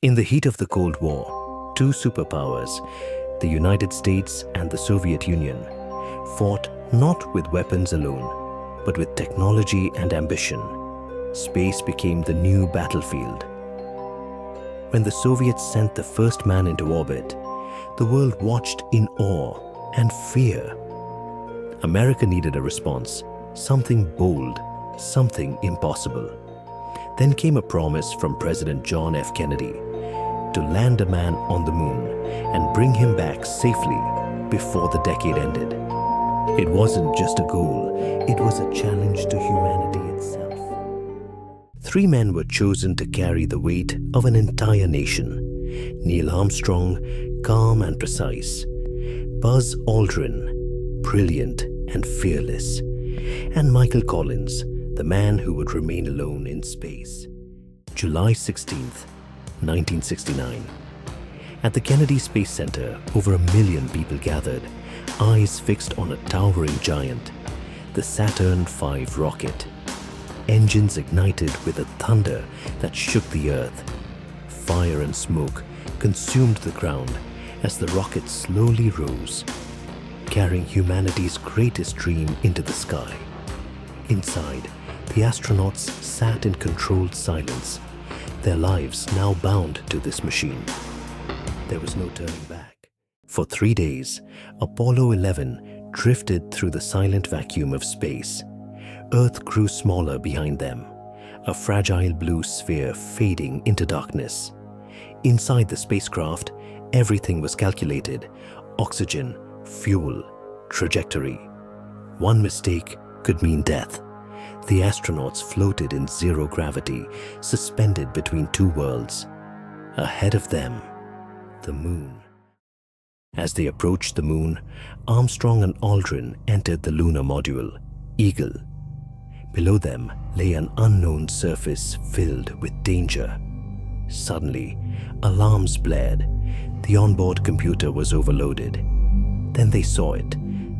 In the heat of the Cold War, two superpowers, the United States and the Soviet Union, fought not with weapons alone, but with technology and ambition. Space became the new battlefield. When the Soviets sent the first man into orbit, the world watched in awe and fear. America needed a response, something bold, something impossible. Then came a promise from President John F. Kennedy to land a man on the moon and bring him back safely before the decade ended. It wasn't just a goal, it was a challenge to humanity itself. Three men were chosen to carry the weight of an entire nation. Neil Armstrong, calm and precise. Buzz Aldrin, brilliant and fearless. And Michael Collins, the man who would remain alone in space. July 16th, 1969. At the Kennedy Space Center, over 1 million people gathered, eyes fixed on a towering giant, the Saturn V rocket. Engines ignited with a thunder that shook the earth. Fire and smoke consumed the ground as the rocket slowly rose, carrying humanity's greatest dream into the sky. Inside, the astronauts sat in controlled silence, their lives now bound to this machine. There was no turning back. For 3 days, Apollo 11 drifted through the silent vacuum of space. Earth grew smaller behind them, a fragile blue sphere fading into darkness. Inside the spacecraft, everything was calculated: oxygen, fuel, trajectory. One mistake could mean death. The astronauts floated in zero gravity, suspended between two worlds. Ahead of them, the moon. As they approached the moon, Armstrong and Aldrin entered the lunar module, Eagle. Below them lay an unknown surface filled with danger. Suddenly, alarms blared. The onboard computer was overloaded. Then they saw it,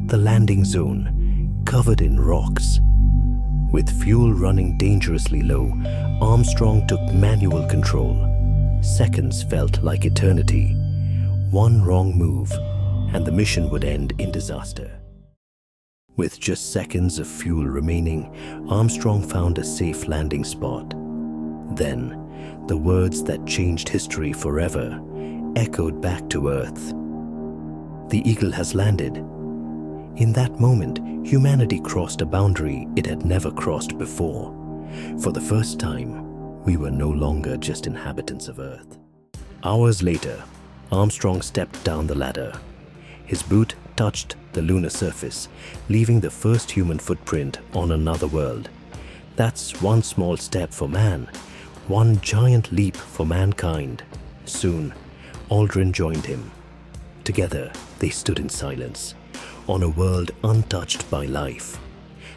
the landing zone, covered in rocks. With fuel running dangerously low, Armstrong took manual control. Seconds felt like eternity. One wrong move, and the mission would end in disaster. With just seconds of fuel remaining, Armstrong found a safe landing spot. Then, the words that changed history forever echoed back to Earth. The Eagle has landed. In that moment, humanity crossed a boundary it had never crossed before. For the first time, we were no longer just inhabitants of Earth. Hours later, Armstrong stepped down the ladder. His boot touched the lunar surface, leaving the first human footprint on another world. That's one small step for man, one giant leap for mankind. Soon, Aldrin joined him. Together, they stood in silence, on a world untouched by life.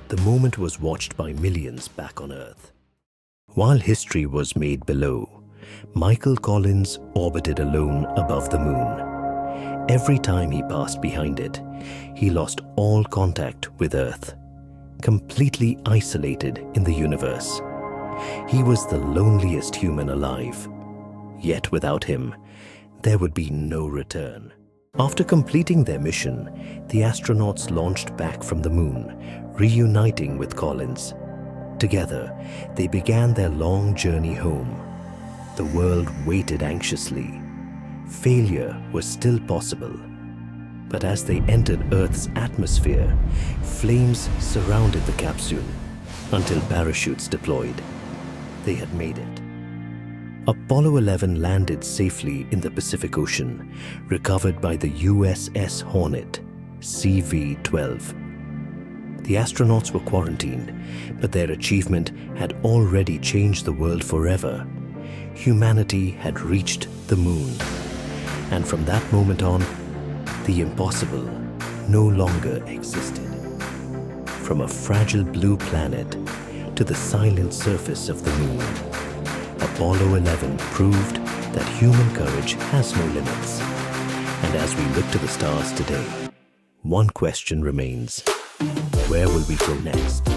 The moment was watched by millions back on Earth. While history was made below, Michael Collins orbited alone above the moon. Every time he passed behind it, he lost all contact with Earth, completely isolated in the universe. He was the loneliest human alive. Yet without him, there would be no return. After completing their mission, the astronauts launched back from the moon, reuniting with Collins. Together, they began their long journey home. The world waited anxiously. Failure was still possible. But as they entered Earth's atmosphere, flames surrounded the capsule until parachutes deployed. They had made it. Apollo 11 landed safely in the Pacific Ocean, recovered by the USS Hornet, CV-12. The astronauts were quarantined, but their achievement had already changed the world forever. Humanity had reached the moon. And from that moment on, the impossible no longer existed. From a fragile blue planet to the silent surface of the moon, Apollo 11 proved that human courage has no limits. And as we look to the stars today, one question remains: where will we go next?